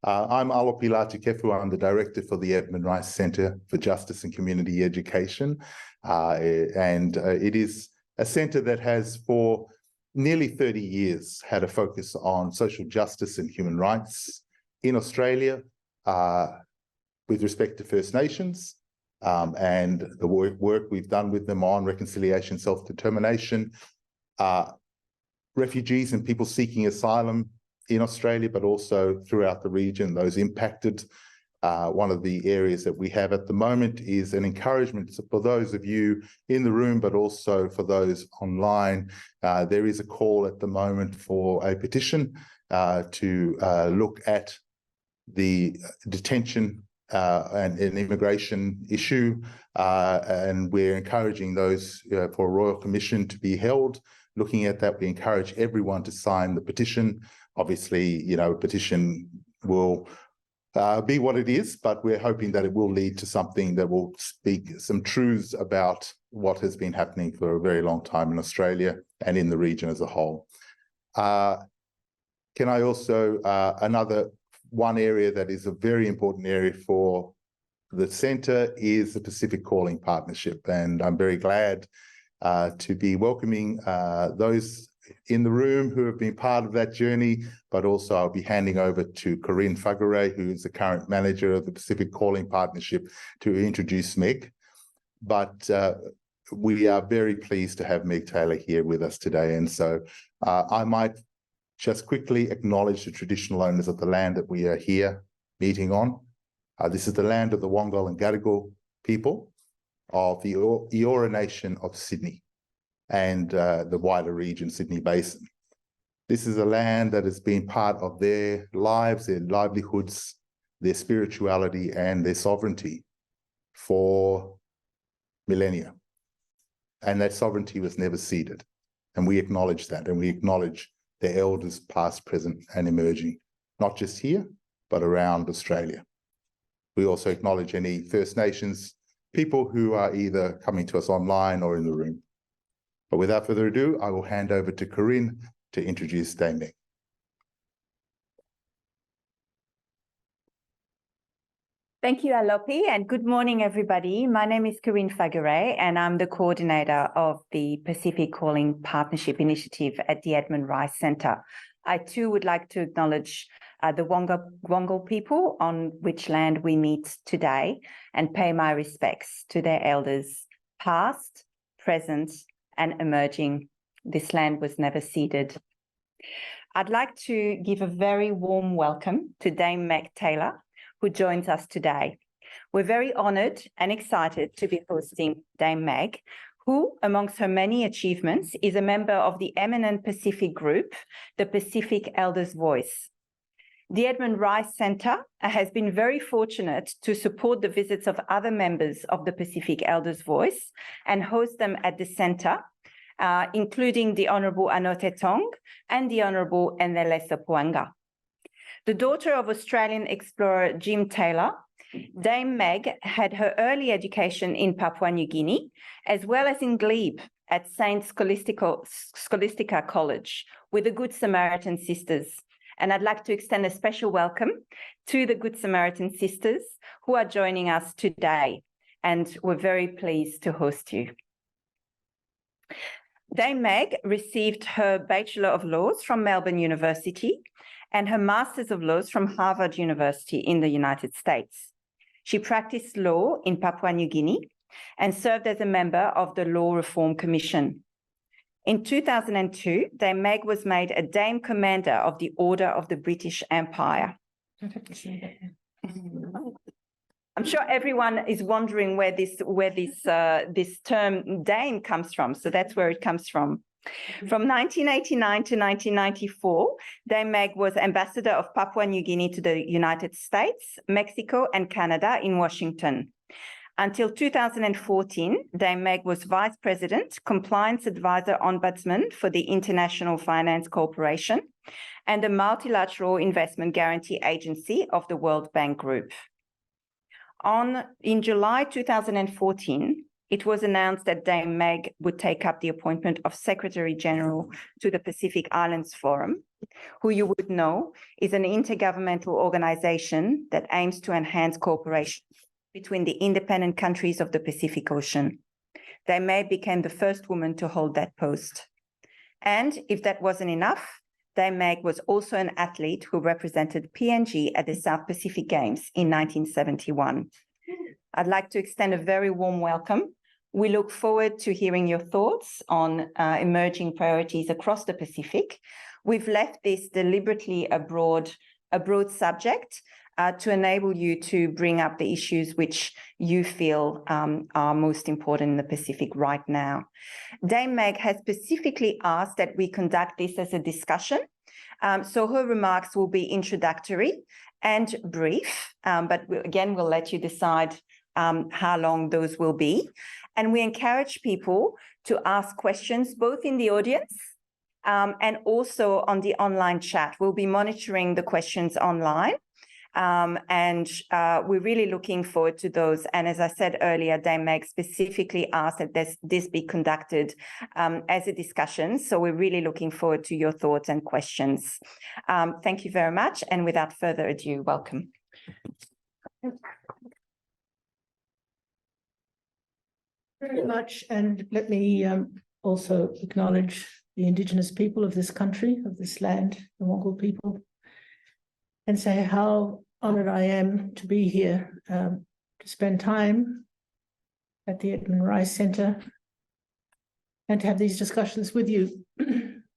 I'm Alopilatu Kefu. I'm the director for the Edmund Rice Centre for Justice and Community Education. It is a centre that has for nearly 30 years had a focus on social justice and human rights in Australia with respect to First Nations and the work we've done with them on reconciliation, self-determination, refugees and people seeking asylum in Australia, but also throughout the region, those impacted. One of the areas that we have at the moment is an encouragement for those of you in the room, but also for those online. There is a call at the moment for a petition to look at the detention and an immigration issue, and we're encouraging those for a Royal Commission to be held. Looking at that, we encourage everyone to sign the petition. Obviously, a petition will be what it is, but we're hoping that it will lead to something that will speak some truths about what has been happening for a very long time in Australia and in the region as a whole. Can I also, one area that is a very important area for the centre is the Pacific Calling Partnership, and I'm very glad to be welcoming those in the room who have been part of that journey, but also I'll be handing over to Corinne Fagure, who is the current manager of the Pacific Calling Partnership, to introduce Meg. But we are very pleased to have Meg Taylor here with us today. And so I might just quickly acknowledge the traditional owners of the land that we are here meeting on. This is the land of the Wongal and Gadigal people of the Eora Nation of Sydney and the wider region, Sydney Basin. This is a land that has been part of their lives, their livelihoods, their spirituality, and their sovereignty for millennia. And that sovereignty was never ceded. And we acknowledge that, and we acknowledge their elders past, present, and emerging, not just here, but around Australia. We also acknowledge any First Nations people who are either coming to us online or in the room. But without further ado, I will hand over to Corinne to introduce Dame Meg. Thank you, Alopi, and good morning, everybody. My name is Corinne Fagure, and I'm the coordinator of the Pacific Calling Partnership Initiative at the Edmund Rice Centre. I too would like to acknowledge the Wongal people on which land we meet today and pay my respects to their elders, past, present, and emerging. This land was never ceded. I'd like to give a very warm welcome to Dame Meg Taylor, who joins us today. We're very honoured and excited to be hosting Dame Meg, who, amongst her many achievements, is a member of the eminent Pacific group, the Pacific Elders' Voice. The Edmund Rice Centre has been very fortunate to support the visits of other members of the Pacific Elders' Voice and host them at the centre, including the Honourable Anote Tong and the Honourable Enelesa Puanga. The daughter of Australian explorer Jim Taylor, Dame Meg had her early education in Papua New Guinea, as well as in Glebe at St. Scholastica College with the Good Samaritan Sisters. And I'd like to extend a special welcome to the Good Samaritan Sisters who are joining us today. And we're very pleased to host you. Dame Meg received her Bachelor of Laws from Melbourne University and her Masters of Laws from Harvard University in the United States. She practiced law in Papua New Guinea and served as a member of the Law Reform Commission. In 2002, Dame Meg was made a Dame Commander of the Order of the British Empire. I'm sure everyone is wondering where this term Dame comes from, so that's where it comes from. From 1989 to 1994, Dame Meg was Ambassador of Papua New Guinea to the United States, Mexico, and Canada in Washington. Until 2014, Dame Meg was Vice President, Compliance Advisor Ombudsman for the International Finance Corporation and the Multilateral Investment Guarantee Agency of the World Bank Group. In July 2014, it was announced that Dame Meg would take up the appointment of Secretary General to the Pacific Islands Forum, who you would know is an intergovernmental organization that aims to enhance cooperation between the independent countries of the Pacific Ocean. Dame Meg became the first woman to hold that post. And if that wasn't enough, Dame Meg was also an athlete who represented PNG at the South Pacific Games in 1971. I'd like to extend a very warm welcome. We look forward to hearing your thoughts on emerging priorities across the Pacific. We've left this deliberately a broad subject to enable you to bring up the issues which you feel are most important in the Pacific right now. Dame Meg has specifically asked that we conduct this as a discussion. So her remarks will be introductory and brief, but again, we'll let you decide how long those will be. And we encourage people to ask questions both in the audience and also on the online chat. We'll be monitoring the questions online. And we're really looking forward to those. And as I said earlier, Dame Meg specifically asked that this be conducted as a discussion. So we're really looking forward to your thoughts and questions. Thank you very much. And without further ado, welcome. Very much, and let me also acknowledge the Indigenous people of this country, of this land, the Mongol people, and say how honoured I am to be here to spend time at the Edmund Rice Centre and to have these discussions with you.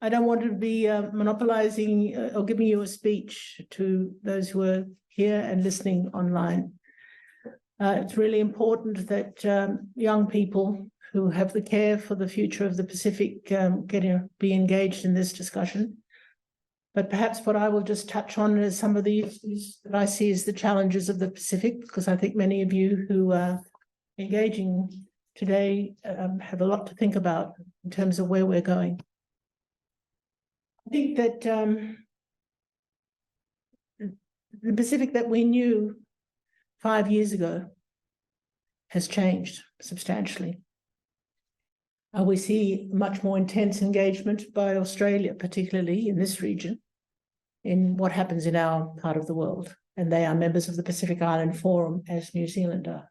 I don't want to be monopolising or giving you a speech to those who are here and listening online. It's really important that young people who have the care for the future of the Pacific be engaged in this discussion. But perhaps what I will just touch on is some of the issues that I see as the challenges of the Pacific, because I think many of you who are engaging today have a lot to think about in terms of where we're going. I think that the Pacific that we knew 5 years ago has changed substantially. We see much more intense engagement by Australia, particularly in this region, in what happens in our part of the world. And they are members of the Pacific Island Forum, as New Zealand are.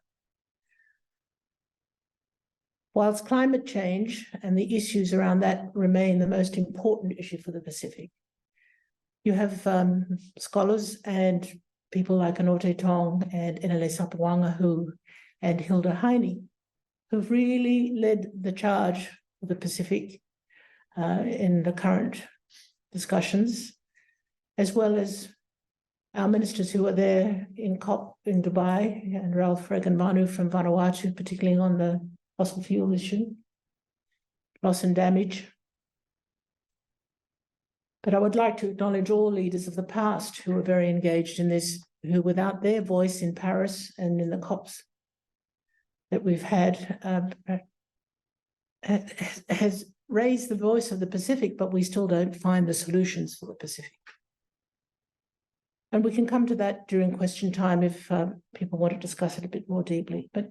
Whilst climate change and the issues around that remain the most important issue for the Pacific, you have scholars and people like Anote Tong and Enele Sapuanga and Hilda Heine, who've really led the charge for the Pacific in the current discussions, as well as our ministers who are there in COP in Dubai, and Ralph Regan-Manu from Vanuatu, particularly on the fossil fuel issue, loss and damage. But I would like to acknowledge all leaders of the past who were very engaged in this, who without their voice in Paris and in the COPs that we've had has raised the voice of the Pacific, but we still don't find the solutions for the Pacific. And we can come to that during question time if people want to discuss it a bit more deeply. But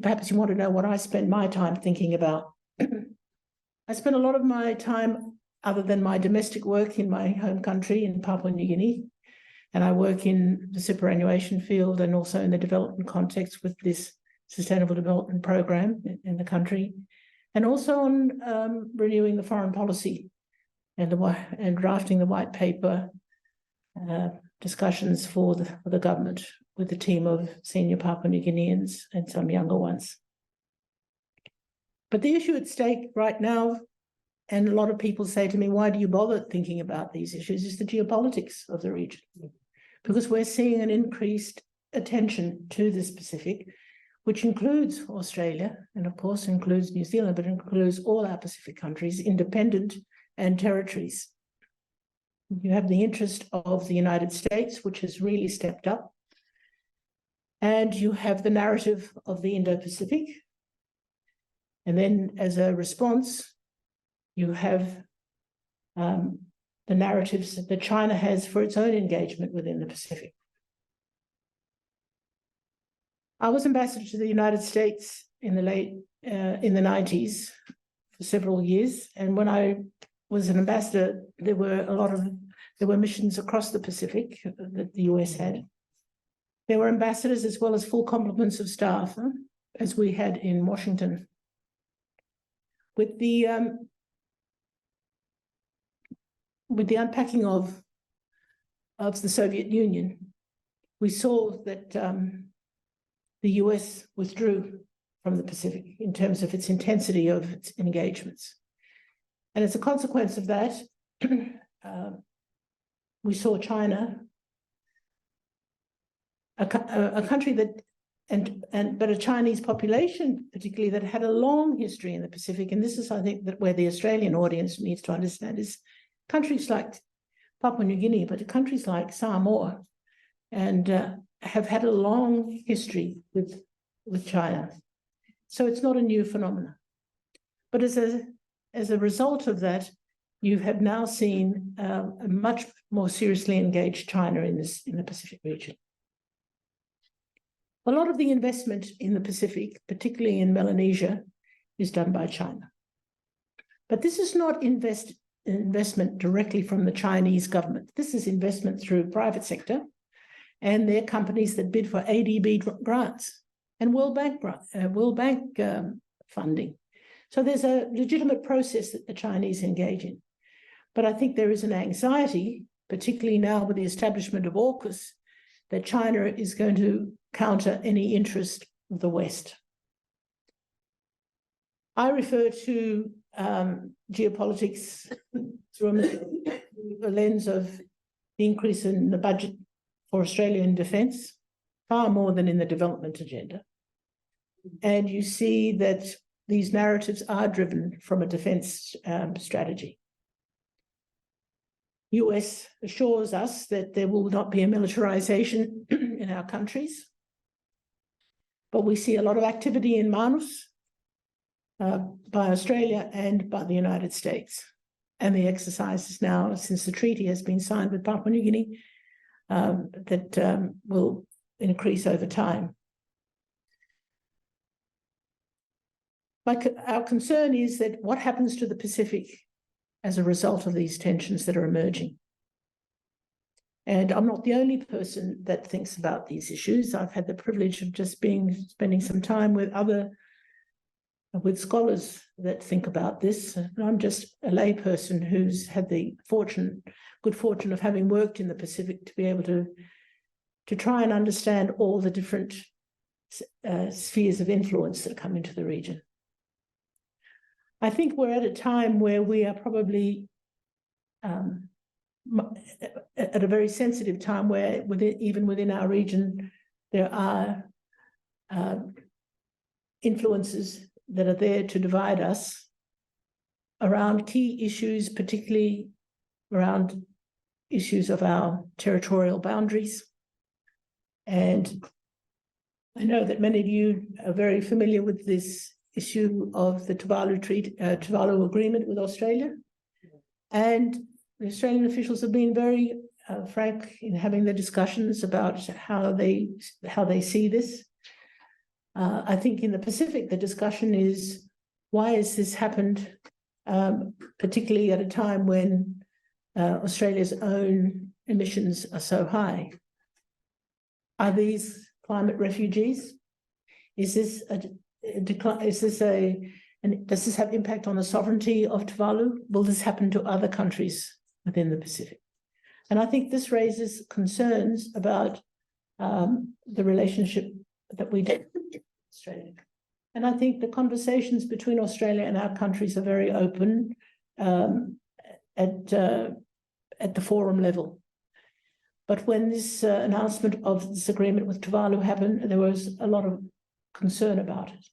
perhaps you want to know what I spend my time thinking about. I spend a lot of my time, other than my domestic work, in my home country in Papua New Guinea. And I work in the superannuation field and also in the development context with this Sustainable Development Program in the country, and also on renewing the foreign policy and drafting the white paper discussions for the government with a team of senior Papua New Guineans and some younger ones. But the issue at stake right now, and a lot of people say to me, why do you bother thinking about these issues, is the geopolitics of the region. Because we're seeing an increased attention to this Pacific, which includes Australia, and of course includes New Zealand, but includes all our Pacific countries, independent and territories. You have the interest of the United States, which has really stepped up. And you have the narrative of the Indo-Pacific. And then as a response, you have the narratives that China has for its own engagement within the Pacific. I was ambassador to the United States in the late in the 90s for several years. And when I was an ambassador, there were missions across the Pacific that the US had. There were ambassadors as well as full complements of staff, as we had in Washington. With the unpacking of the Soviet Union, we saw that the US withdrew from the Pacific in terms of its intensity of its engagements. And as a consequence of that, we saw China, a country that, but a Chinese population, particularly, that had a long history in the Pacific. And this is, I think, that where the Australian audience needs to understand is countries like Papua New Guinea, but countries like Samoa, and have had a long history with China. So it's not a new phenomenon. But as a result of that, you have now seen a much more seriously engaged China in the Pacific region. A lot of the investment in the Pacific, particularly in Melanesia, is done by China. But this is not investment directly from the Chinese government. This is investment through private sector and their companies that bid for ADB grants and World Bank funding. So there's a legitimate process that the Chinese engage in. But I think there is an anxiety, particularly now with the establishment of AUKUS, that China is going to counter any interest of the West. I refer to geopolitics through a lens of the increase in the budget for Australian defence, far more than in the development agenda. And you see that these narratives are driven from a defence strategy. US assures us that there will not be a militarization in our countries, but we see a lot of activity in Manus by Australia and by the United States. And the exercises now, since the treaty has been signed with Papua New Guinea, that will increase over time. Our concern is that what happens to the Pacific as a result of these tensions that are emerging. And I'm not the only person that thinks about these issues. I've had the privilege of just spending some time with with scholars that think about this. And I'm just a lay person who's had the good fortune of having worked in the Pacific to be able to try and understand all the different spheres of influence that come into the region. I think we're at a time where we are probably at a very sensitive time where even within our region, there are influences that are there to divide us around key issues, particularly around issues of our territorial boundaries. And I know that many of you are very familiar with this issue of the Tuvalu Agreement with Australia. And the Australian officials have been very frank in having the discussions about how they see this. I think in the Pacific, the discussion is, why has this happened, particularly at a time when Australia's own emissions are so high? Are these climate refugees? Is this does this have impact on the sovereignty of Tuvalu? Will this happen to other countries within the Pacific? And I think this raises concerns about the relationship that we do with Australia. And I think the conversations between Australia and our countries are very open at the forum level. But when this announcement of this agreement with Tuvalu happened, there was a lot of concern about it.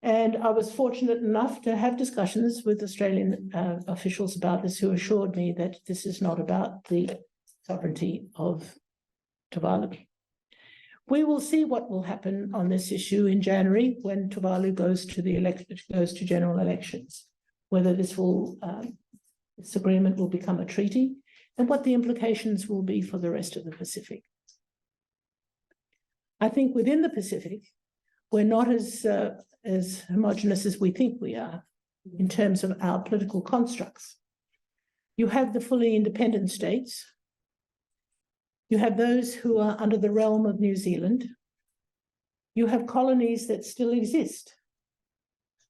And I was fortunate enough to have discussions with Australian officials about this, who assured me that this is not about the sovereignty of Tuvalu. We will see what will happen on this issue in January when Tuvalu goes to general elections, whether this agreement will become a treaty and what the implications will be for the rest of the Pacific. I think within the Pacific, we're not as homogenous as we think we are in terms of our political constructs. You have the fully independent states. You have those who are under the realm of New Zealand. You have colonies that still exist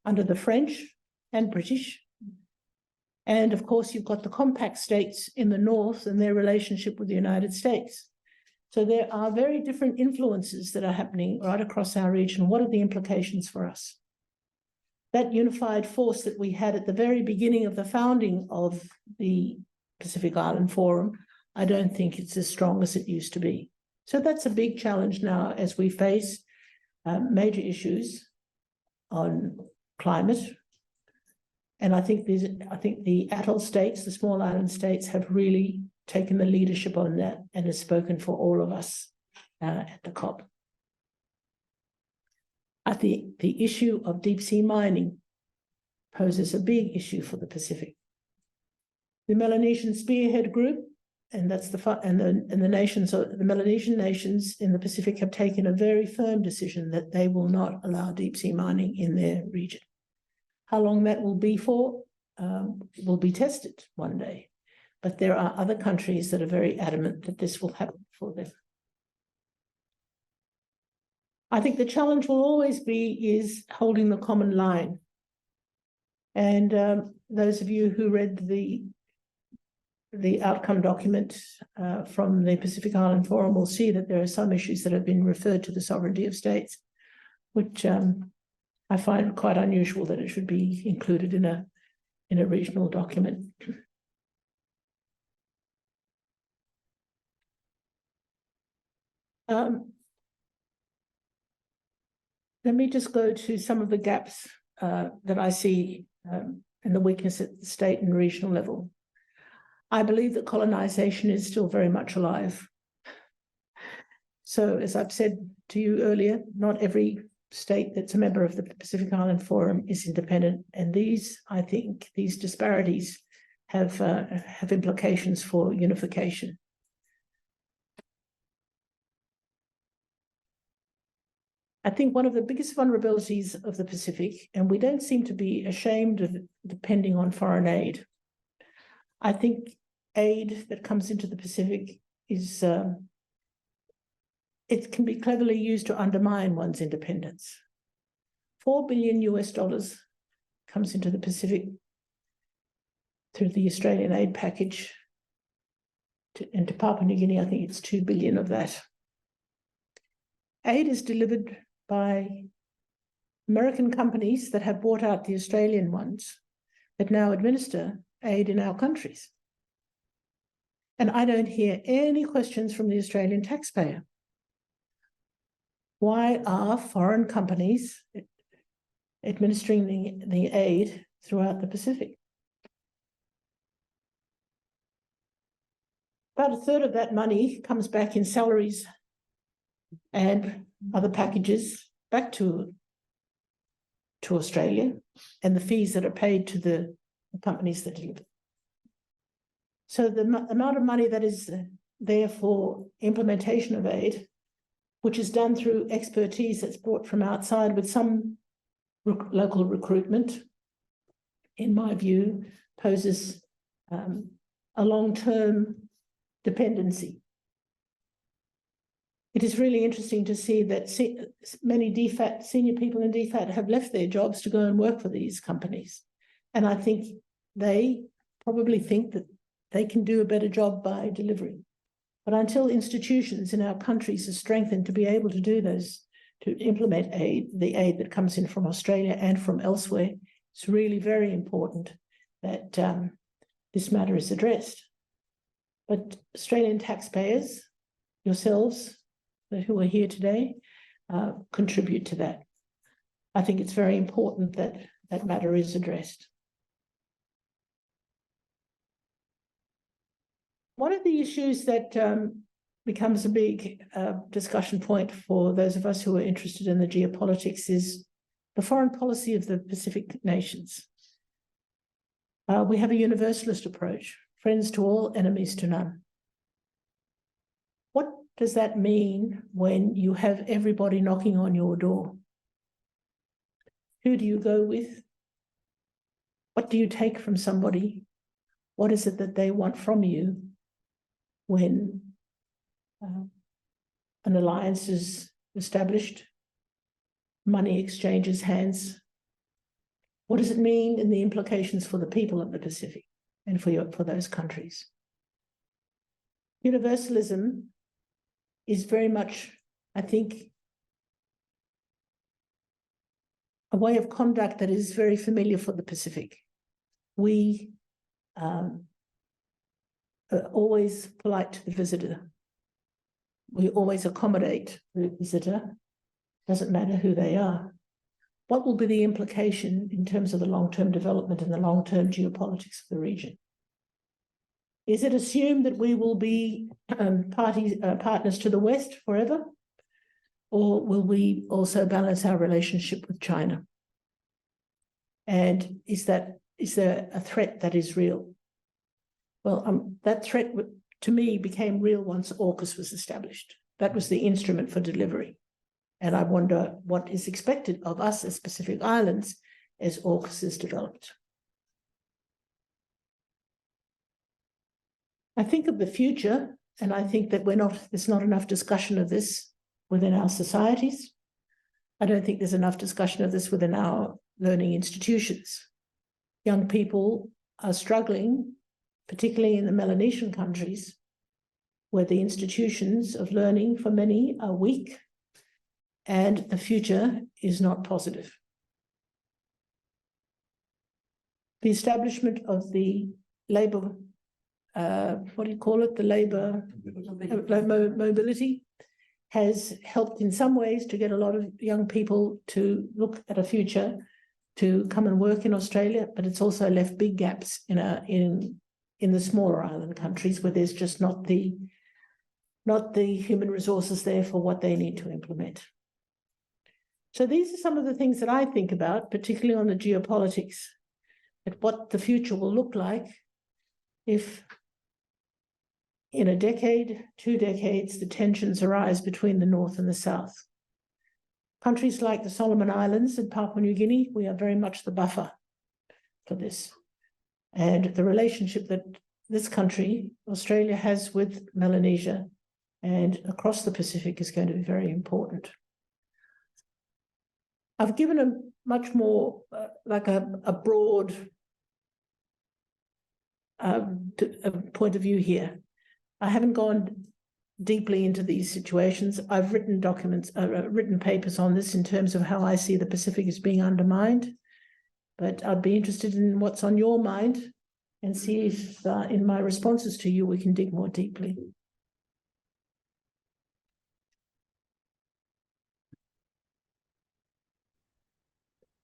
under the French and British. And of course, you've got the compact states in the north and their relationship with the United States. So there are very different influences that are happening right across our region. What are the implications for us? That unified force that we had at the very beginning of the founding of the Pacific Island Forum, I don't think it's as strong as it used to be. So that's a big challenge now as we face major issues on climate. And I think the atoll states, the small island states, have really taken the leadership on that and has spoken for all of us at the COP. I think the issue of deep sea mining poses a big issue for the Pacific. The Melanesian Spearhead Group, and that's the nations, the Melanesian nations in the Pacific have taken a very firm decision that they will not allow deep sea mining in their region. How long that will be for will be tested one day. But there are other countries that are very adamant that this will happen for them. I think the challenge will always be is holding the common line. And those of you who read the outcome document from the Pacific Island Forum will see that there are some issues that have been referred to the sovereignty of states, which I find quite unusual that it should be included in a regional document. Let me just go to some of the gaps that I see and the weakness at the state and regional level. I believe that colonization is still very much alive. So as I've said to you earlier, not every state that's a member of the Pacific Island Forum is independent. And these, I think, these disparities have implications for unification. I think one of the biggest vulnerabilities of the Pacific, and we don't seem to be ashamed of depending on foreign aid. I think aid that comes into the Pacific is, it can be cleverly used to undermine one's independence. $4 billion comes into the Pacific through the Australian aid package. And to Papua New Guinea, I think it's 2 billion of that. Aid is delivered by American companies that have bought out the Australian ones that now administer aid in our countries. And I don't hear any questions from the Australian taxpayer. Why are foreign companies administering the aid throughout the Pacific? About a third of that money comes back in salaries and other packages back to Australia, and the fees that are paid to the companies that deliver. So the amount of money that is there for implementation of aid, which is done through expertise that's brought from outside with some local recruitment, in my view, poses a long-term dependency. It is really interesting to see that many DFAT, senior people in DFAT have left their jobs to go and work for these companies. And I think they probably think that they can do a better job by delivering. But until institutions in our countries are strengthened to be able to do those, to implement the aid that comes in from Australia and from elsewhere, it's really very important that this matter is addressed. But Australian taxpayers, yourselves, who are here today, contribute to that. I think it's very important that that matter is addressed. One of the issues that becomes a big discussion point for those of us who are interested in the geopolitics is the foreign policy of the Pacific nations. We have a universalist approach, friends to all, enemies to none. What does that mean when you have everybody knocking on your door? Who do you go with? What do you take from somebody? What is it that they want from you when an alliance is established? Money exchanges hands. What does it mean and the implications for the people of the Pacific and for those countries? Universalism is very much, I think, a way of conduct that is very familiar for the Pacific. We are always polite to the visitor. We always accommodate the visitor. Doesn't matter who they are. What will be the implication in terms of the long-term development and the long-term geopolitics of the region? Is it assumed that we will be partners to the West forever? Or will we also balance our relationship with China? And is there a threat that is real? Well, that threat to me became real once AUKUS was established. That was the instrument for delivery. And I wonder what is expected of us as Pacific Islands as AUKUS is developed. I think of the future, and I think that there's not enough discussion of this within our societies. I don't think there's enough discussion of this within our learning institutions. Young people are struggling, particularly in the Melanesian countries, where the institutions of learning for many are weak and the future is not positive. The establishment of the labour, the labour mobility has helped in some ways to get a lot of young people to look at a future to come and work in Australia, but it's also left big gaps in the smaller island countries where there's just not the human resources there for what they need to implement. So these are some of the things that I think about, particularly on the geopolitics, at what the future will look like if in a decade, 2 decades, the tensions arise between the North and the South. Countries like the Solomon Islands and Papua New Guinea, we are very much the buffer for this. And the relationship that this country, Australia, has with Melanesia and across the Pacific is going to be very important. I've given a much more like a broad point of view here. I haven't gone deeply into these situations. I've written written papers on this in terms of how I see the Pacific as being undermined, but I'd be interested in what's on your mind and see if in my responses to you, we can dig more deeply.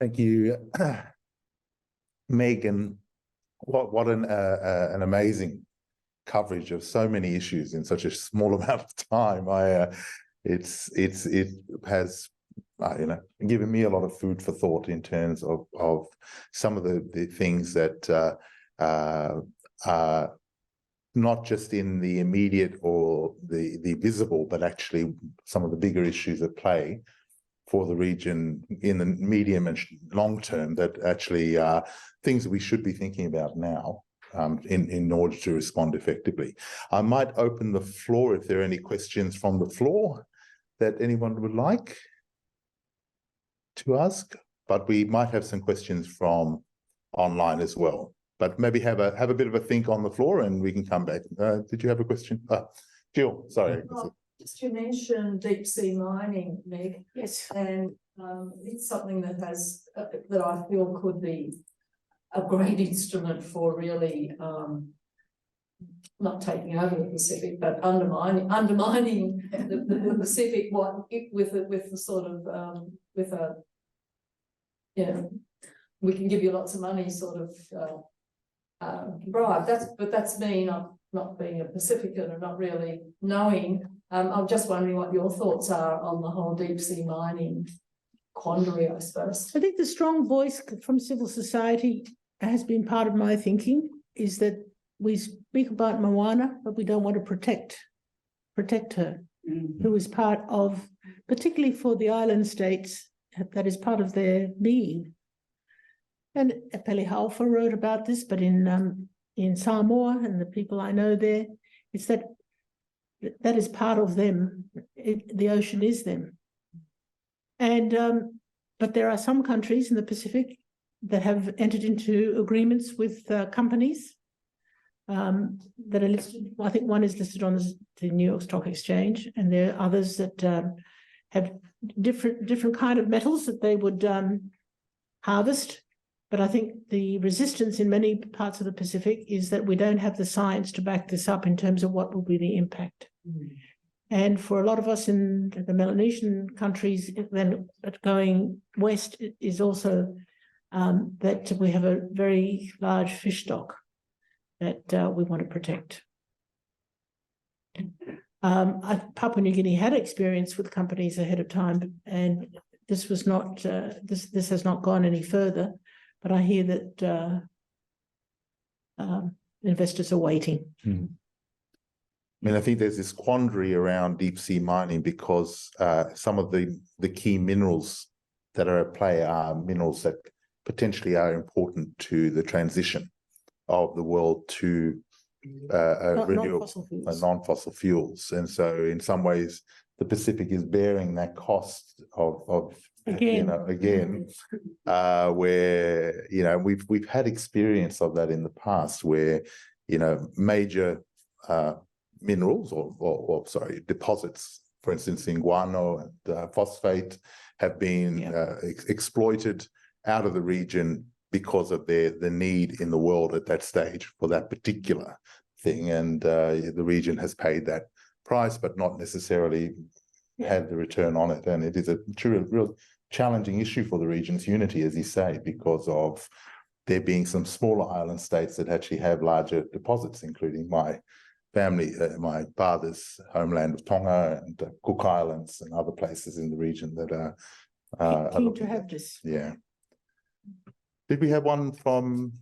Thank you, Meg, and what an amazing coverage of so many issues in such a small amount of time. It has given me a lot of food for thought in terms of some of the things that are not just in the immediate or the visible, but actually some of the bigger issues at play for the region in the medium and long term that actually are things that we should be thinking about now in order to respond effectively. I might open the floor if there are any questions from the floor that anyone would like to ask, but we might have some questions from online as well. But maybe have a bit of a think on the floor and we can come back. Did you have a question? Jill, sorry. Just you mentioned deep sea mining, Meg. Yes. And it's something that has that I feel could be a great instrument for really not taking over the Pacific, but undermining the Pacific. With the sort of with a we can give you lots of money sort of bribe. That's me not being a Pacifican and not really knowing. I'm just wondering what your thoughts are on the whole deep sea mining quandary, I suppose. I think the strong voice from civil society has been part of my thinking, is that we speak about Moana, but we don't want to protect her, who is part of, particularly for the island states, that is part of their being. And Peli Hau'ofa wrote about this, but in Samoa and the people I know there, it's that is part of them. The ocean is them. And but there are some countries in the Pacific that have entered into agreements with companies that are listed. Well, I think one is listed on the New York Stock Exchange, and there are others that have different kind of metals that they would harvest. But I think the resistance in many parts of the Pacific is that we don't have the science to back this up in terms of what will be the impact. And for a lot of us in the Melanesian countries, then going west is also that we have a very large fish stock that we want to protect. Papua New Guinea had experience with companies ahead of time, and this was not this has not gone any further. But I hear that investors are waiting. I mean, I think there's this quandary around deep sea mining because some of the key minerals that are at play are minerals that potentially are important to the transition of the world to non-fossil fuels. And so in some ways, the Pacific is bearing that cost of again, where, we've had experience of that in the past where, major minerals or deposits, for instance, in guano and phosphate have been exploited out of the region because of the need in the world at that stage for that particular thing. And the region has paid that price, but not necessarily had the return on it. And it is a real challenging issue for the region's unity, as you say, because of there being some smaller island states that actually have larger deposits, including my family, my father's homeland of Tonga and Cook Islands and other places in the region that are keen to have this. Yeah. Did we have one from?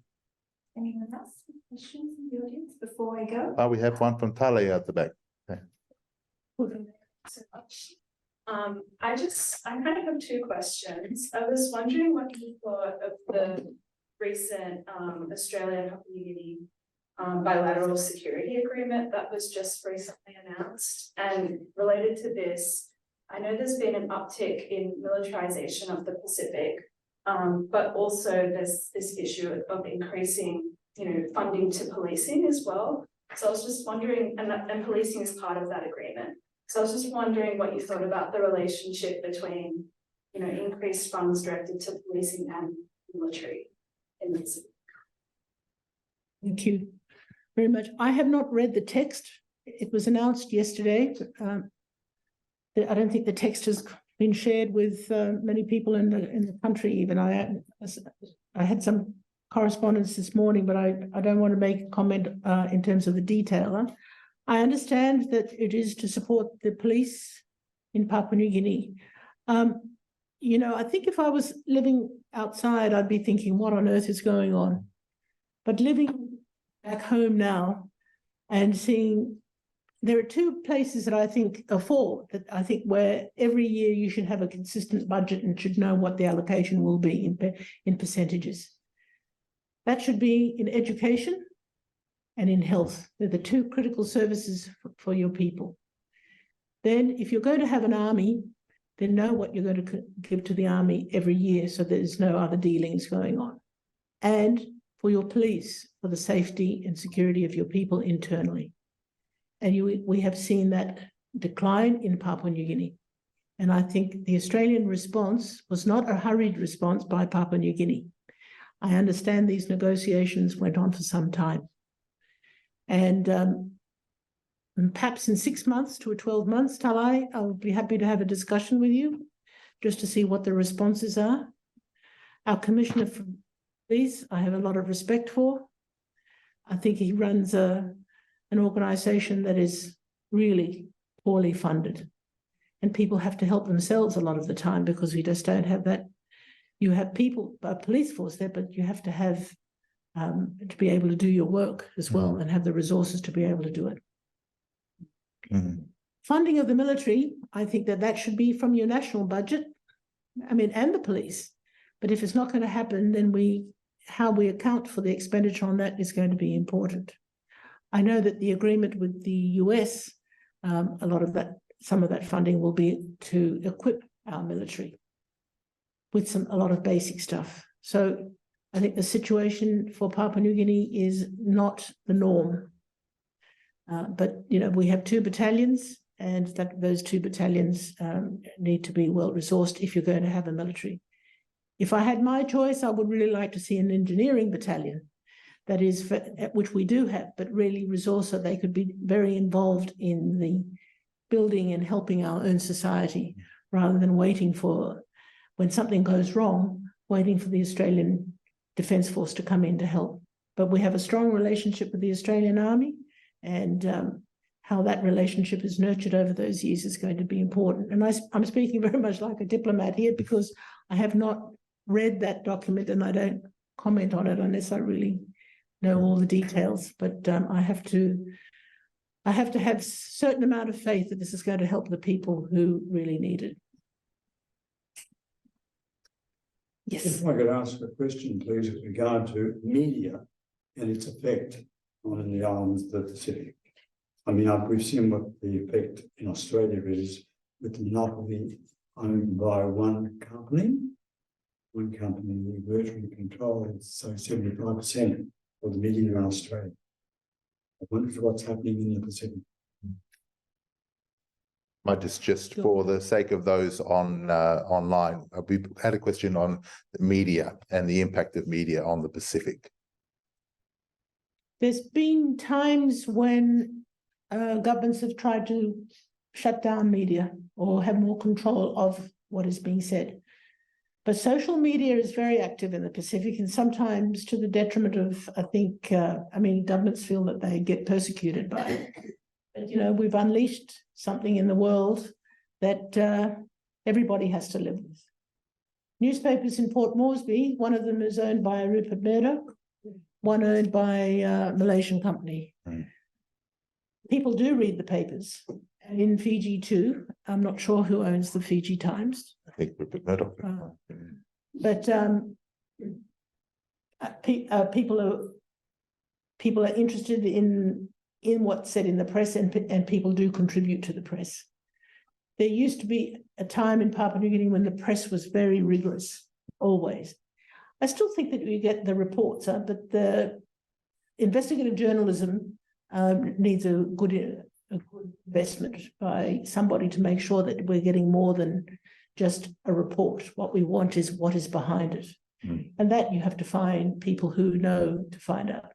Anyone else? Questions in the audience before I go? Oh, we have one from Tale at the back. Okay. So much. I kind of have two questions. I was wondering what you thought of the recent Australia and Papua New Guinea bilateral security agreement that was just recently announced. And related to this, I know there's been an uptick in militarization of the Pacific, but also there's this issue of increasing, funding to policing as well. So I was just wondering, and policing is part of that agreement. So I was just wondering what you thought about the relationship between, increased funds directed to policing and military in the Pacific. Thank you very much. I have not read the text. It was announced yesterday. I don't think the text has been shared with many people in the country. Even I had some correspondence this morning, but I don't want to make a comment in terms of the detail. I understand that it is to support the police in Papua New Guinea. I think if I was living outside, I'd be thinking, what on earth is going on? But living back home now and seeing, there are two places that I think are four that I think where every year you should have a consistent budget and should know what the allocation will be in percentages. That should be in education and in health. They're the two critical services for your people. Then if you're going to have an army, then know what you're going to give to the army every year so there's no other dealings going on. And for your police, for the safety and security of your people internally. And we have seen that decline in Papua New Guinea. And I think the Australian response was not a hurried response by Papua New Guinea. I understand these negotiations went on for some time. And perhaps in 6 months to 12 months, Talai, I'll be happy to have a discussion with you just to see what the responses are. Our Commissioner for Police, I have a lot of respect for. I think he runs an organisation that is really poorly funded. And people have to help themselves a lot of the time because we just don't have that. You have people, a police force there, but you have to have to be able to do your work as well and have the resources to be able to do it. Funding of the military, I think that should be from your national budget. I mean, and the police. But if it's not going to happen, then how we account for the expenditure on that is going to be important. I know that the agreement with the US, some of that funding will be to equip our military with a lot of basic stuff. So I think the situation for Papua New Guinea is not the norm. But, we have 2 battalions, and those 2 battalions need to be well resourced if you're going to have a military. If I had my choice, I would really like to see an engineering battalion, that is, which we do have, but really resourced so they could be very involved in the building and helping our own society, rather than waiting for, when something goes wrong, waiting for the Australian Defence Force to come in to help. But we have a strong relationship with the Australian Army, and how that relationship is nurtured over those years is going to be important. And I'm speaking very much like a diplomat here, because I have not read that document and I don't comment on it unless I really know all the details. But I have to have a certain amount of faith that this is going to help the people who really need it. Yes. If I could ask a question, please, with regard to media and its effect on the islands of the Pacific. I mean, we've seen what the effect in Australia is with the monopoly owned by one company virtually controls, so 75% of the media in Australia. I wonder what's happening in the Pacific. Might just for the sake of those online, we had a question on the media and the impact of media on the Pacific. There's been times when governments have tried to shut down media or have more control of what is being said. But social media is very active in the Pacific, and sometimes to the detriment of, I think, governments feel that they get persecuted by it. But, we've unleashed something in the world that everybody has to live with. Newspapers in Port Moresby, one of them is owned by Rupert Murdoch, one owned by a Malaysian company. People do read the papers. And in Fiji too, I'm not sure who owns the Fiji Times. I think Rupert Murdoch. But people are interested in what's said in the press, and people do contribute to the press. There used to be a time in Papua New Guinea when the press was very rigorous, always. I still think that we get the reports, but the investigative journalism needs a good investment by somebody to make sure that we're getting more than just a report. What we want is what is behind it. And that you have to find people who know to find out.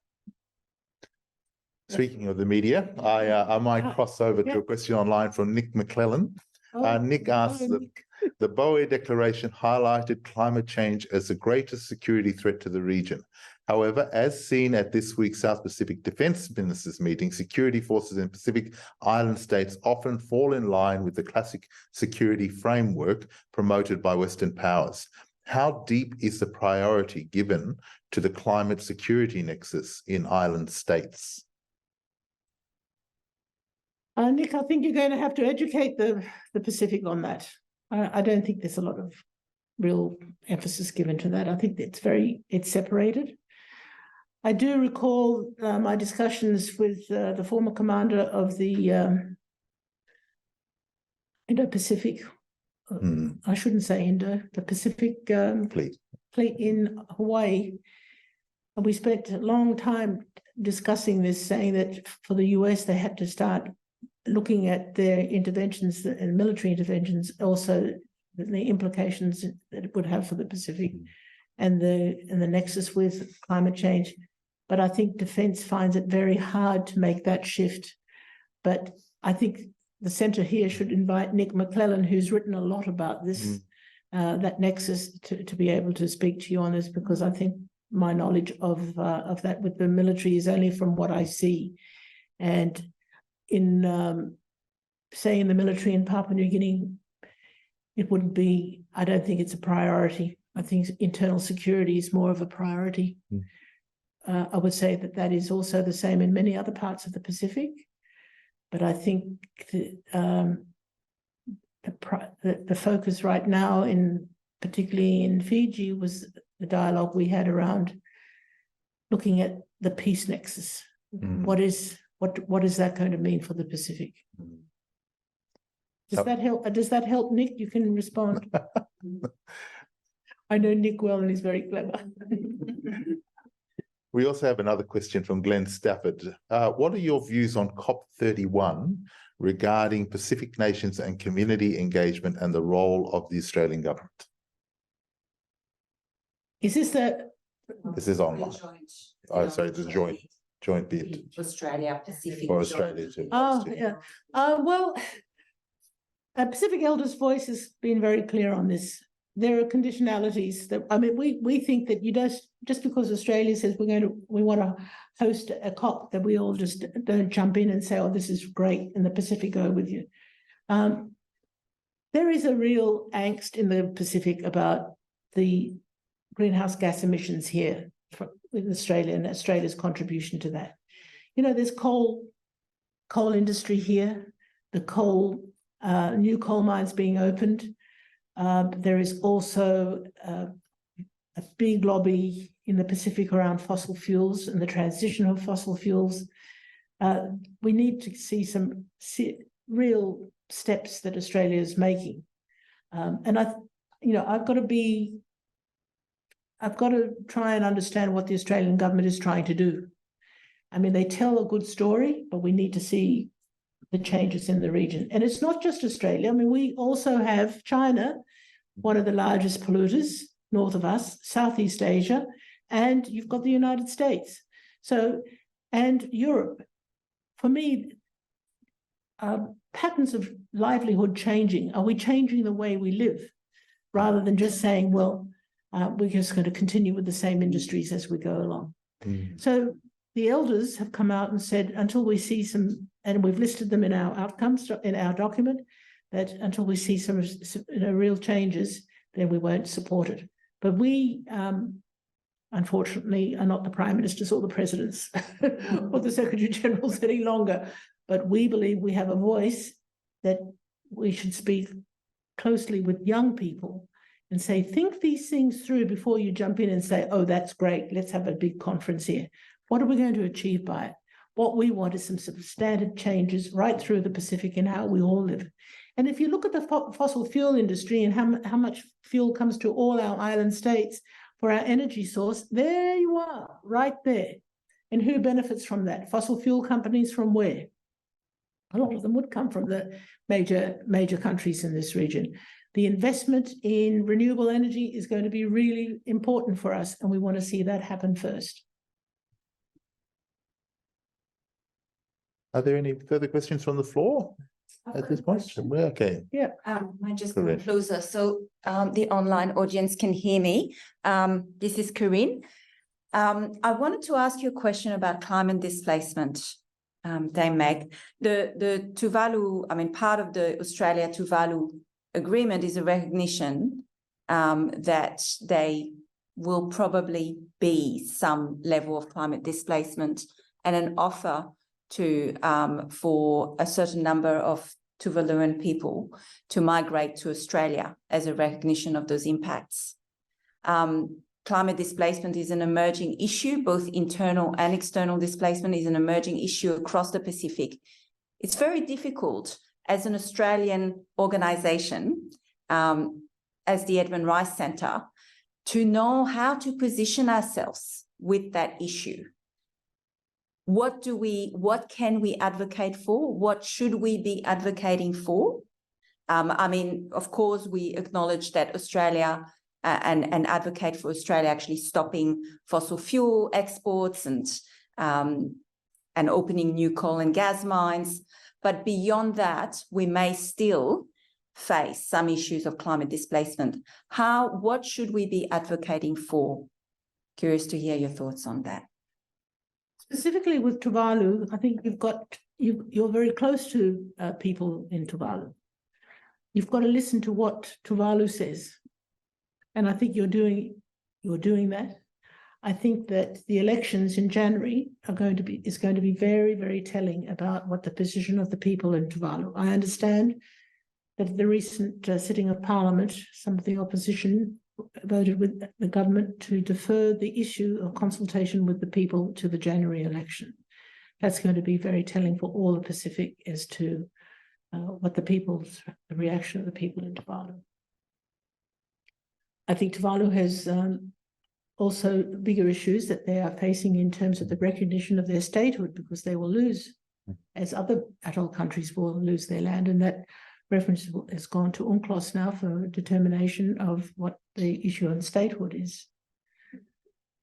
Speaking of the media, I might cross over to a question online from Nick McClellan. Nick asks, the Boe Declaration highlighted climate change as the greatest security threat to the region. However, as seen at this week's South Pacific Defence Ministers meeting, security forces in Pacific Island states often fall in line with the classic security framework promoted by Western powers. How deep is the priority given to the climate security nexus in island states? Nick, I think you're going to have to educate the Pacific on that. I don't think there's a lot of real emphasis given to that. I think it's separated. I do recall my discussions with the former commander of the Indo-Pacific, I shouldn't say Indo, the Pacific fleet in Hawaii. And we spent a long time discussing this, saying that for the US, they had to start looking at their interventions and military interventions, also the implications that it would have for the Pacific and the nexus with climate change. But I think defence finds it very hard to make that shift. But I think the centre here should invite Nick McClellan, who's written a lot about this, that nexus, to be able to speak to you on this, because I think my knowledge of that with the military is only from what I see. And in say in the military in Papua New Guinea, it wouldn't be, I don't think it's a priority. I think internal security is more of a priority. I would say that is also the same in many other parts of the Pacific. But I think the focus right now in particularly in Fiji, was the dialogue we had around looking at the peace nexus. What is that going to mean for the Pacific? Does that help? Does that help, Nick? You can respond. I know Nick well, and he's very clever. We also have another question from Glenn Stafford. What are your views on COP31 regarding Pacific nations and community engagement and the role of the Australian government? Is this the? This is online. Oh, sorry, the joint bid. Australia Pacific. For Australia too. Oh, yeah. Well, Pacific Elders' voice has been very clear on this. There are conditionalities that, I mean, we think that you just because Australia says we want to host a COP, that we all just don't jump in and say, oh, this is great, and the Pacific go with you. There is a real angst in the Pacific about the greenhouse gas emissions here in Australia and Australia's contribution to that. You know, there's coal industry here, the new coal mines being opened. There is also a big lobby in the Pacific around fossil fuels and the transition of fossil fuels. We need to see some real steps that Australia is making. And I've got to try and understand what the Australian government is trying to do. I mean, they tell a good story, but we need to see the changes in the region. And it's not just Australia. I mean, we also have China, one of the largest polluters north of us, Southeast Asia, and you've got the United States. So, and Europe. For me, patterns of livelihood changing. Are we changing the way we live rather than just saying, well, we're just going to continue with the same industries as we go along? So the elders have come out and said, until we see some, and we've listed them in our outcomes in our document, that until we see some real changes, then we won't support it. But we, unfortunately, are not the prime ministers or the presidents or the secretary generals any longer. But we believe we have a voice that we should speak closely with young people and say, think these things through before you jump in and say, oh, that's great, let's have a big conference here. What are we going to achieve by it? What we want is some substantive changes right through the Pacific in how we all live. And if you look at the fossil fuel industry and how much fuel comes to all our island states for our energy source, there you are, right there. And who benefits from that? Fossil fuel companies from where? A lot of them would come from the major countries in this region. The investment in renewable energy is going to be really important for us, and we want to see that happen first. Are there any further questions from the floor at this point? Okay. Yeah. I just go closer so the online audience can hear me. This is Corinne. I wanted to ask you a question about climate displacement, Dame Meg. The Tuvalu, I mean, part of the Australia-Tuvalu agreement is a recognition that they will probably be some level of climate displacement and an offer to for a certain number of Tuvaluan people to migrate to Australia as a recognition of those impacts. Climate displacement is an emerging issue, both internal and external displacement is an emerging issue across the Pacific. It's very difficult as an Australian organisation, as the Edmund Rice Centre, to know how to position ourselves with that issue. What can we advocate for? What should we be advocating for? I mean, of course, we acknowledge that Australia and advocate for Australia actually stopping fossil fuel exports and opening new coal and gas mines. But beyond that, we may still face some issues of climate displacement. What should we be advocating for? Curious to hear your thoughts on that. Specifically with Tuvalu, I think you're very close to people in Tuvalu. You've got to listen to what Tuvalu says. And I think you're doing that. I think that the elections in January is going to be very, very telling about what the position of the people in Tuvalu. I understand that at the recent sitting of Parliament, some of the opposition voted with the government to defer the issue of consultation with the people to the January election. That's going to be very telling for all the Pacific as to what the reaction of the people in Tuvalu. I think Tuvalu has also bigger issues that they are facing in terms of the recognition of their statehood, because they will lose, as other atoll countries will lose their land, and that reference has gone to UNCLOS now for determination of what the issue on statehood is.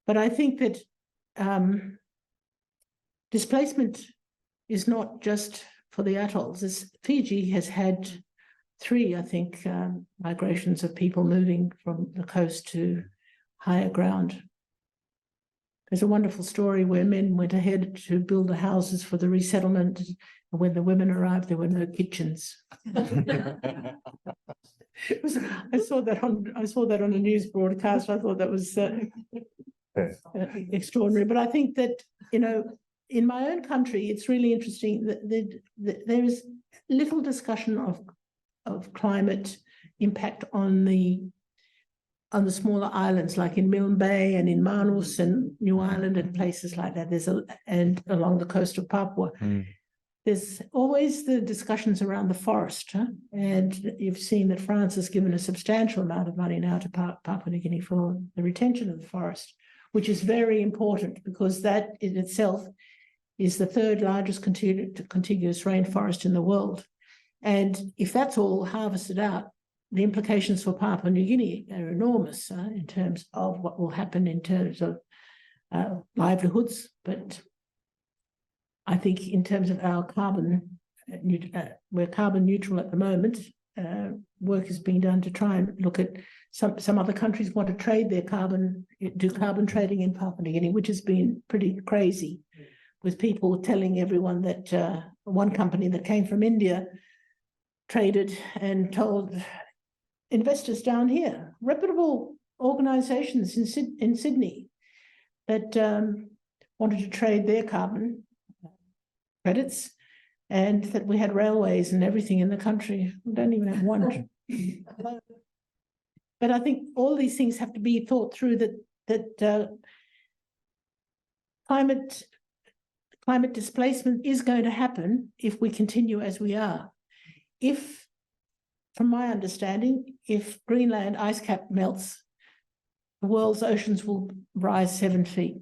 But I think that displacement is not just for the atolls. Fiji has had 3, I think, migrations of people moving from the coast to higher ground. There's a wonderful story where men went ahead to build the houses for the resettlement, and when the women arrived, there were no kitchens. I saw that on a news broadcast. I thought that was extraordinary. But I think that, you know, in my own country, it's really interesting that there is little discussion of climate impact on the smaller islands, like in Milne Bay and in Manus and New Ireland and places like that. And along the coast of Papua. There's always the discussions around the forest, and you've seen that France has given a substantial amount of money now to Papua New Guinea for the retention of the forest, which is very important, because that in itself is the 3rd largest contiguous rainforest in the world. And if that's all harvested out, the implications for Papua New Guinea are enormous in terms of what will happen in terms of livelihoods. But I think in terms of our carbon, we're carbon neutral at the moment. Work is being done to try and look at some other countries want to trade their carbon, do carbon trading in Papua New Guinea, which has been pretty crazy, with people telling everyone that one company that came from India traded and told investors down here, reputable organizations in Sydney, that wanted to trade their carbon credits, and that we had railways and everything in the country. We don't even have one. But I think all these things have to be thought through, that climate displacement is going to happen if we continue as we are. If, from my understanding, if Greenland ice cap melts, the world's oceans will rise 7 feet.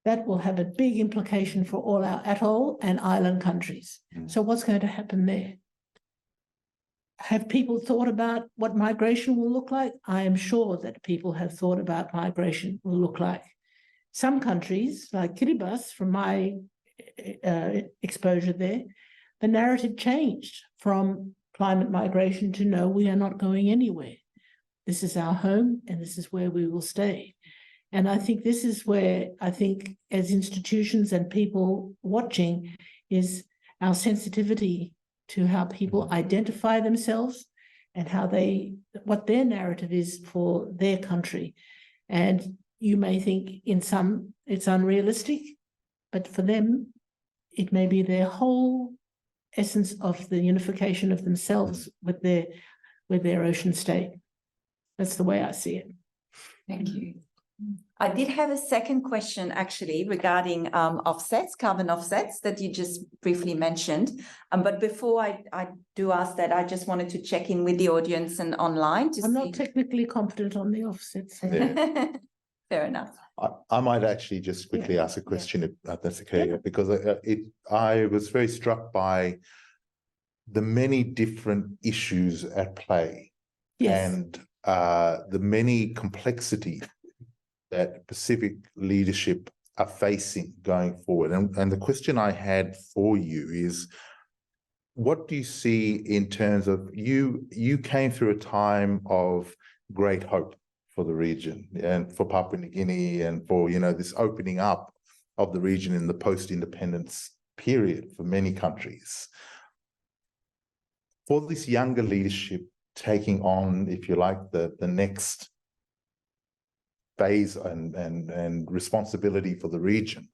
That will have a big implication for all our atoll and island countries. So what's going to happen there? Have people thought about what migration will look like? I am sure that people have thought about migration will look like. Some countries, like Kiribati, from my exposure there, the narrative changed from climate migration to no, we are not going anywhere. This is our home and this is where we will stay. And I think this is where I think as institutions and people watching is our sensitivity to how people identify themselves and how what their narrative is for their country. And you may think in some it's unrealistic, but for them, it may be their whole essence of the unification of themselves with their ocean state. That's the way I see it. Thank you. I did have a second question actually regarding offsets, carbon offsets that you just briefly mentioned. But before I do ask that, I just wanted to check in with the audience and online to I'm not technically competent on the offsets. Yeah. Fair enough. I might actually just quickly ask a question, if that's okay, because I was very struck by the many different issues at play. Yes. And the many complexity that Pacific leadership are facing going forward. And the question I had for you is, what do you see in terms of you came through a time of great hope for the region and for Papua New Guinea and for, you know, this opening up of the region in the post-independence period for many countries. For this younger leadership taking on, if you like, the next phase and responsibility for the region,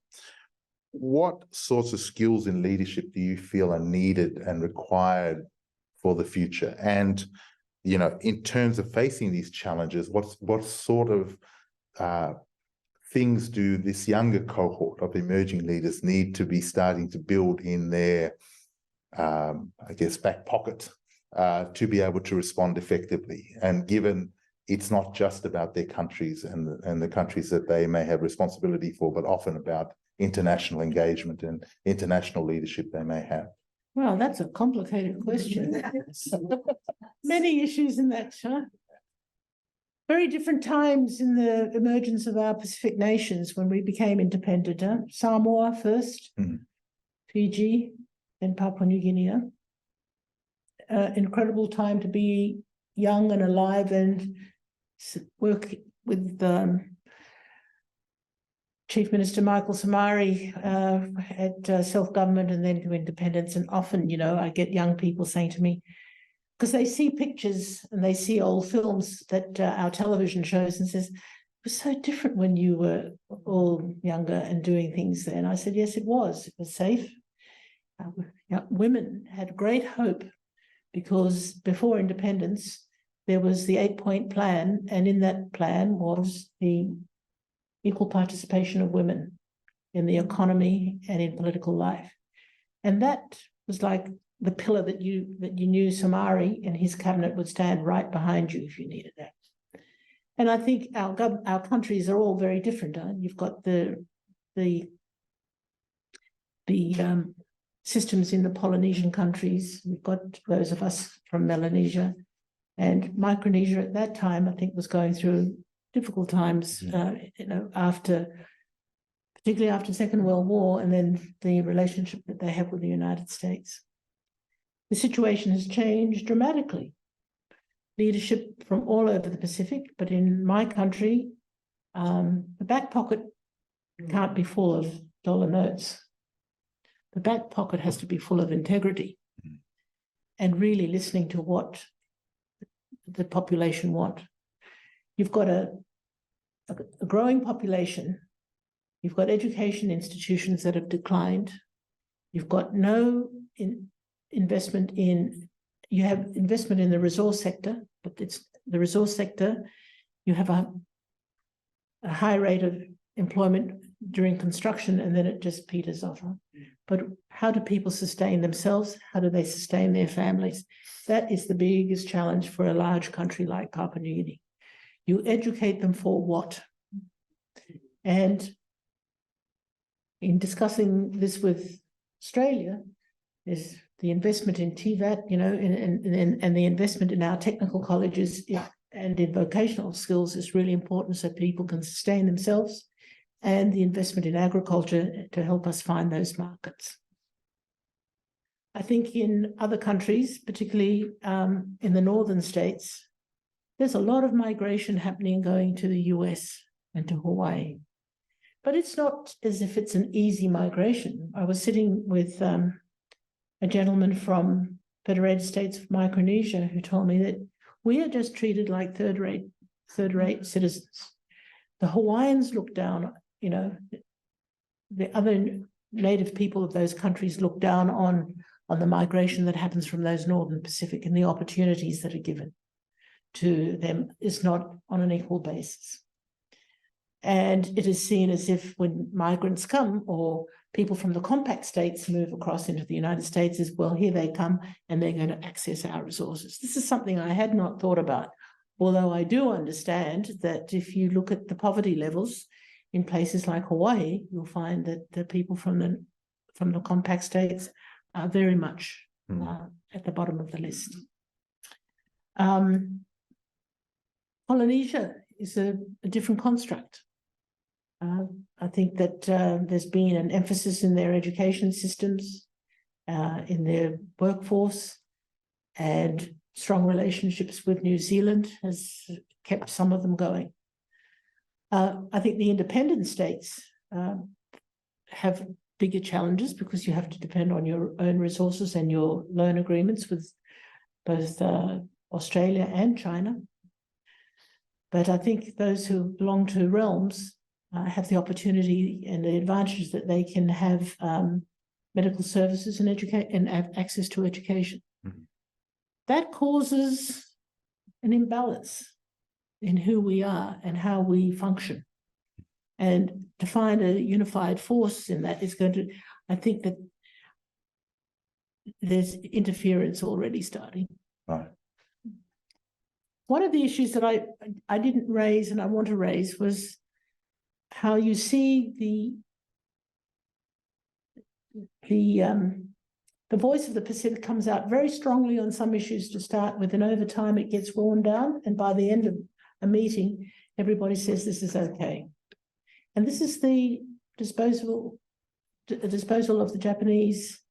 what sorts of skills in leadership do you feel are needed and required for the future. And, you know, in terms of facing these challenges, what sort of things do this younger cohort of emerging leaders need to be starting to build in their, I guess, back pocket to be able to respond effectively? And given it's not just about their countries and the countries that they may have responsibility for, but often about international engagement and international leadership they may have. Well, that's a complicated question. Many issues in that, huh? Very different times in the emergence of our Pacific nations when we became independent. Huh? Samoa first, Fiji, then Papua New Guinea. Incredible time to be young and alive and work with Chief Minister Michael Somare at self-government and then to independence. And often, you know, I get young people saying to me, because they see pictures and they see old films that our television shows and says, it was so different when you were all younger and doing things there. And I said, yes, it was. It was safe. Women had great hope because before independence, there was the 8-point plan. And in that plan was the equal participation of women in the economy and in political life. And that was like the pillar that you knew Somare and his cabinet would stand right behind you if you needed that. And I think our countries are all very different. Huh? You've got the systems in the Polynesian countries. We've got those of us from Melanesia, and Micronesia at that time, I think, was going through difficult times. You know, particularly after the Second World War, and then the relationship that they have with the United States. The situation has changed dramatically. Leadership from all over the Pacific, but in my country, the back pocket can't be full of dollar notes. The back pocket has to be full of integrity and really listening to what the population want. You've got a growing population. You've got education institutions that have declined. You've got no investment in, you have investment in the resource sector, but it's the resource sector, you have a high rate of employment during construction and then it just peters off. But how do people sustain themselves? How do they sustain their families? That is the biggest challenge for a large country like Papua New Guinea. You educate them for what? And in discussing this with Australia, is the investment in TVET, you know, and the investment in our technical colleges and in vocational skills is really important so people can sustain themselves, and the investment in agriculture to help us find those markets. I think in other countries, particularly in the northern states, there's a lot of migration happening going to the US and to Hawaii. But it's not as if it's an easy migration. I was sitting with a gentleman from Federated States of Micronesia who told me that we are just treated like third-rate citizens. The Hawaiians look down, you know, the other native people of those countries look down on the migration that happens from those northern Pacific, and the opportunities that are given to them is not on an equal basis. And it is seen as if when migrants come or people from the compact states move across into the United States, as well, here they come and they're going to access our resources. This is something I had not thought about, although I do understand that if you look at the poverty levels in places like Hawaii, you'll find that the people from the compact states are very much at the bottom of the list. Polynesia is a different construct. I think that there's been an emphasis in their education systems, in their workforce, and strong relationships with New Zealand has kept some of them going. I think the independent states have bigger challenges because you have to depend on your own resources and your loan agreements with both Australia and China. But I think those who belong to realms have the opportunity and the advantage that they can have medical services and have access to education. that causes an imbalance in who we are and how we function. And to find a unified force in that is going to, I think that there's interference already starting. Right. One of the issues that I didn't raise and I want to raise was how you see the voice of the Pacific comes out very strongly on some issues to start with, and over time it gets worn down, and by the end of a meeting, everybody says this is okay. And this is the disposal of the Japanese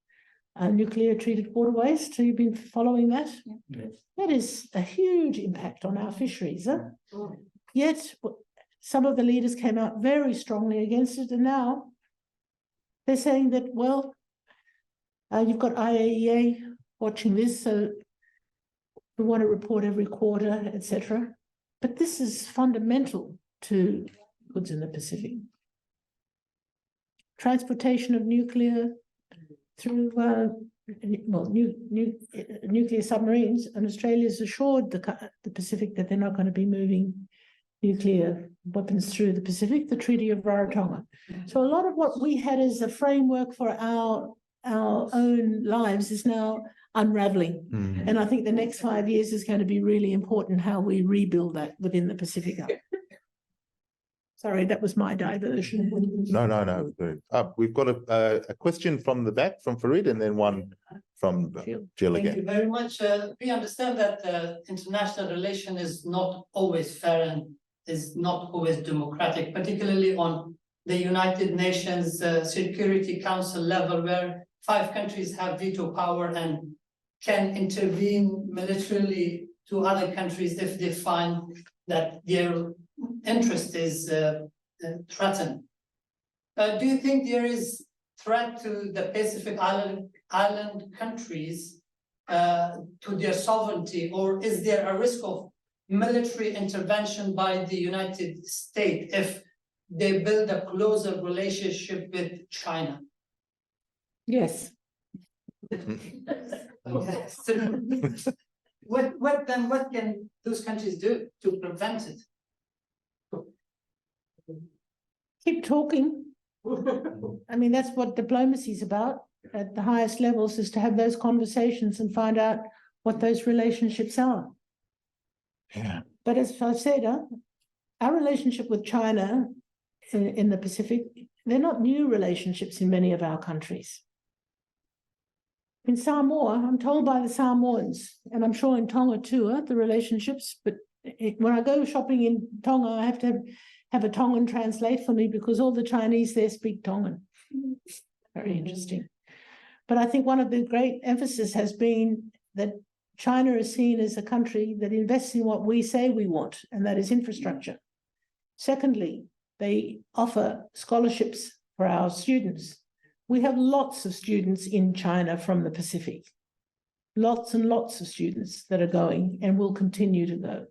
nuclear treated water waste. Have you been following that? Yes. That is a huge impact on our fisheries. Huh? Yet some of the leaders came out very strongly against it, and now they're saying that, well, you've got IAEA watching this, so we want to report every quarter, etc. But this is fundamental to goods in the Pacific. Transportation of nuclear through nuclear submarines, and Australia's assured the Pacific that they're not going to be moving nuclear weapons through the Pacific, the Treaty of Rarotonga. So a lot of what we had as a framework for our own lives is now unraveling. And I think the next 5 years is going to be really important how we rebuild that within the Pacific. Sorry, that was my diversion. No. Good. We've got a question from the back from Farid, and then one from Jill Thank again. you very much. We understand that international relation is not always fair and is not always democratic, particularly on the United Nations Security Council level, where 5 countries have veto power and can intervene militarily to other countries if they find that their interest is threatened. Do you think there is threat to the Pacific Island countries to their sovereignty, or is there a risk of military intervention by the United States if they build a closer relationship with China? Yes. What can those countries do to prevent it? Keep talking. I mean, that's what diplomacy is about at the highest levels, is to have those conversations and find out what those relationships are. Yeah. But as I said, our relationship with China in the Pacific, they're not new relationships in many of our countries. In Samoa, I'm told by the Samoans, and I'm sure in Tonga too, the relationships, but when I go shopping in Tonga, I have to have a Tongan translate for me because all the Chinese there speak Tongan. Very interesting. But I think one of the great emphasis has been that China is seen as a country that invests in what we say we want, and that is infrastructure. Secondly, they offer scholarships for our students. We have lots of students in China from the Pacific, lots and lots of students that are going and will continue to go.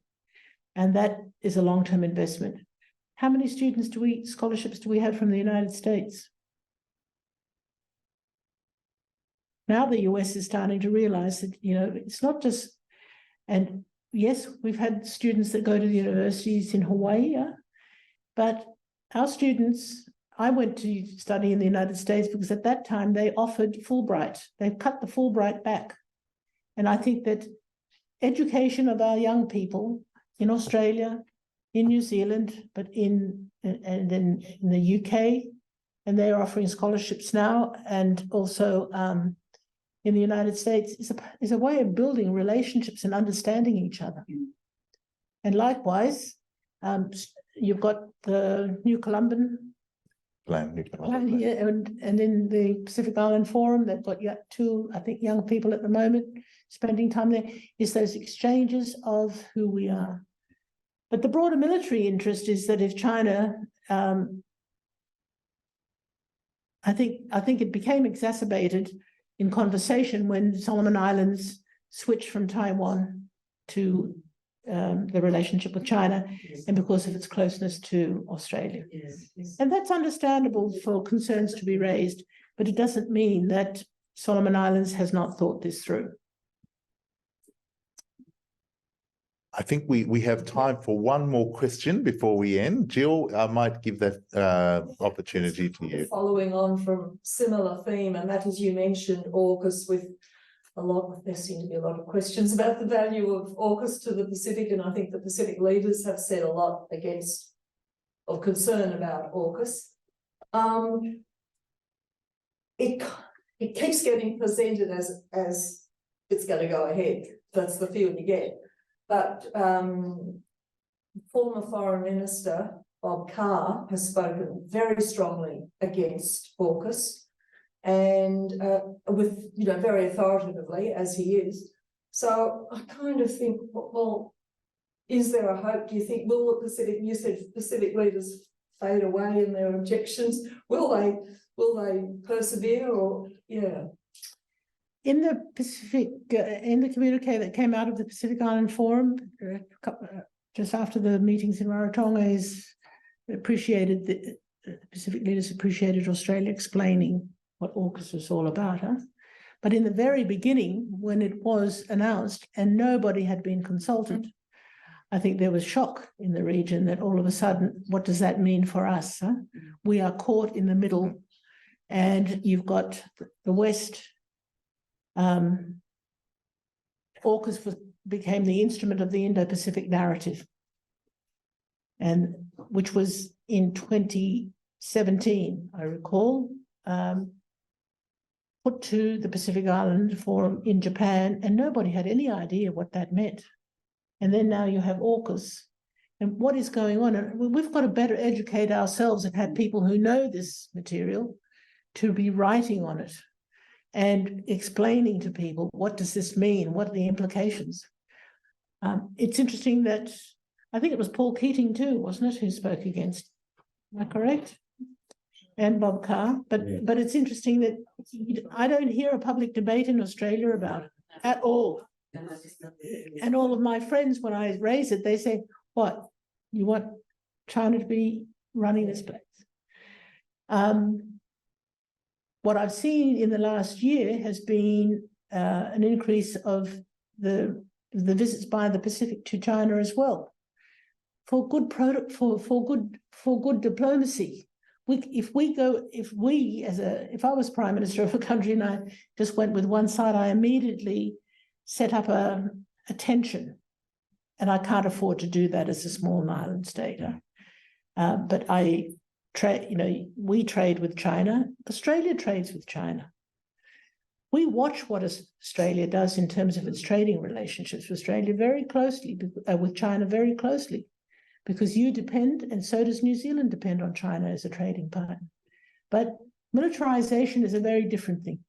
And that is a long-term investment. How many scholarships do we have from the United States? Now the US is starting to realize that, it's not just, and yes, we've had students that go to the universities in Hawaii, but our students, I went to study in the United States because at that time they offered Fulbright. They've cut the Fulbright back. And I think that education of our young people in Australia, in New Zealand, but in the UK, and they're offering scholarships now, and also in the United States, is a way of building relationships and understanding each other. And likewise, you've got the New Columbian plan here, and in the Pacific Island Forum, they've got 2, I think, young people at the moment spending time there. Is those exchanges of who we are. But the broader military interest is that if China, I think it became exacerbated in conversation when Solomon Islands switched from Taiwan to the relationship with China, and because of its closeness to Australia. And that's understandable for concerns to be raised, but it doesn't mean that Solomon Islands has not thought this through. I think we have time for one more question before we end. Jill, I might give that opportunity to you. Following on from similar theme, and that is you mentioned AUKUS with there seem to be a lot of questions about the value of AUKUS to the Pacific, and I think the Pacific leaders have said a lot against or concern about AUKUS. It keeps getting presented as it's going to go ahead. That's the feel you get. But former Foreign Minister Bob Carr has spoken very strongly against AUKUS, and with very authoritatively, as he is. So I kind of think, well, is there a hope? Do you think will the Pacific? You said Pacific leaders fade away in their objections. Will they persevere, or In the Pacific, in the communique that came out of the Pacific Island Forum, just after the meetings in Rarotonga, the Pacific leaders appreciated Australia explaining what AUKUS was all about. But in the very beginning, when it was announced and nobody had been consulted, I think there was shock in the region that all of a sudden, what does that mean for us? We are caught in the middle, and you've got the West. AUKUS became the instrument of the Indo-Pacific narrative, and which was in 2017, I recall, put to the Pacific Island Forum in Japan, and nobody had any idea what that meant. And then now you have AUKUS, and what is going on? And we've got to better educate ourselves and have people who know this material to be writing on it and explaining to people, what does this mean? What are the implications? It's interesting that, I think it was Paul Keating too, wasn't it, who spoke against, am I correct? And Bob Carr, but it's interesting that I don't hear a public debate in Australia about it at all. And all of my friends, when I raise it, they say, what, you want China to be running this place? What I've seen in the last year has been an increase of the visits by the Pacific to China as well, for good diplomacy. If I was Prime Minister of a country and I just went with one side, I immediately set up a tension, and I can't afford to do that as a small island state. But we trade with China. Australia trades with China. We watch what Australia does in terms of its trading relationships with Australia very closely, with China very closely, because you depend, and so does New Zealand depend on China as a trading partner. But militarization is a very different thing.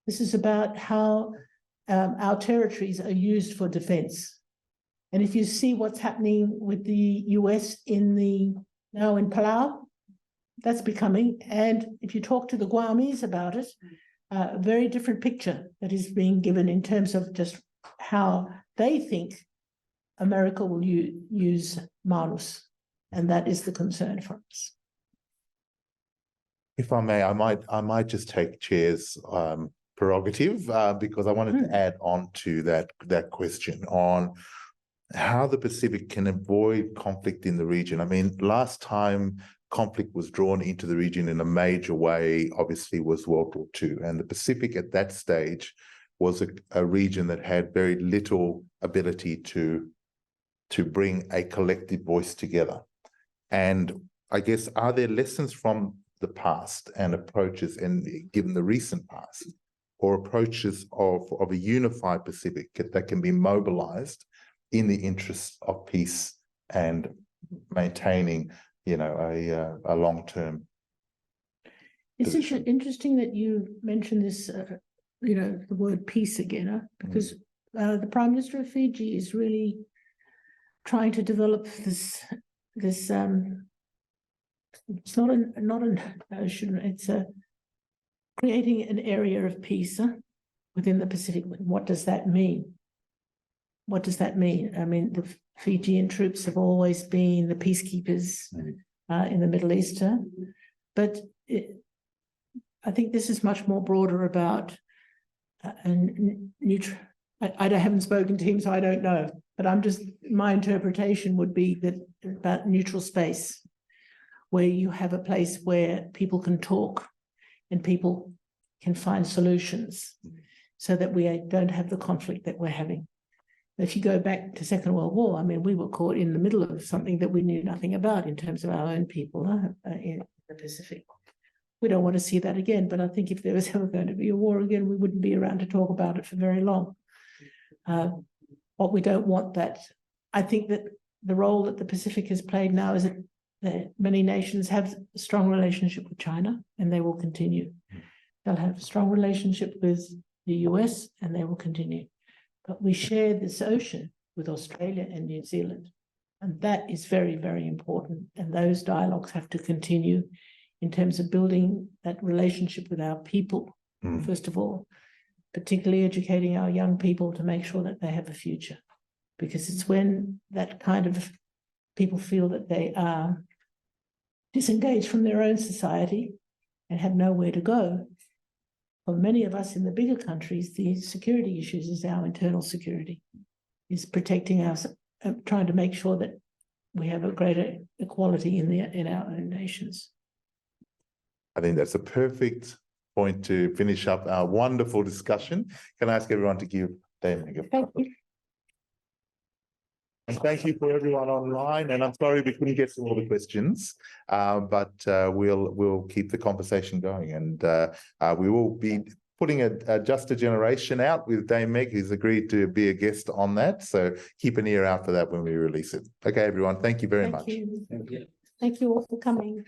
This is about how our territories are used for defense. And if you see what's happening with the US now in Palau, that's becoming, and if you talk to the Guamese about it, a very different picture that is being given in terms of just how they think America will use Manus, and that is the concern for us. If I may, I might just take Chair's prerogative because I wanted to add on to that question on how the Pacific can avoid conflict in the region. I mean, last time conflict was drawn into the region in a major way, obviously, was World War II. And the Pacific at that stage was a region that had very little ability to bring a collective voice together. And I guess, are there lessons from the past and approaches, and given the recent past, or approaches of a unified Pacific that can be mobilized in the interests of peace and maintaining a long-term. It's interesting that you mentioned this, the word peace again, because the Prime Minister of Fiji is really trying to develop this. It's creating an area of peace within the Pacific. What does that mean? What does that mean? I mean, the Fijian troops have always been the peacekeepers in the Middle East, but I think this is much more broader about I haven't spoken to him, so I don't know. But my interpretation would be that about neutral space, where you have a place where people can talk and people can find solutions so that we don't have the conflict that we're having. If you go back to Second World War, I mean, we were caught in the middle of something that we knew nothing about in terms of our own people in the Pacific. We don't want to see that again, but I think if there was ever going to be a war again, we wouldn't be around to talk about it for very long. What we don't want that. I think that the role that the Pacific has played now is that many nations have a strong relationship with China, and they will continue. They'll have a strong relationship with the US, and they will continue. But we share this ocean with Australia and New Zealand, and that is very, very important. And those dialogues have to continue in terms of building that relationship with our people, first of all, particularly educating our young people to make sure that they have a future. Because it's when that kind of people feel that they are disengaged from their own society and have nowhere to go. For many of us in the bigger countries, the security issues is our internal security, is protecting us, trying to make sure that we have a greater equality in our own nations. I think that's a perfect point to finish up our wonderful discussion. Can I ask everyone to give Dame Meg a Thank you. And thank you for everyone online. And I'm sorry we couldn't get to all the questions, but we'll keep the conversation going. And we will be putting a Just a Generation out with Dame Meg, who's agreed to be a guest on that. So keep an ear out for that when we release it. Okay, everyone. Thank you very much. Thank you all for coming.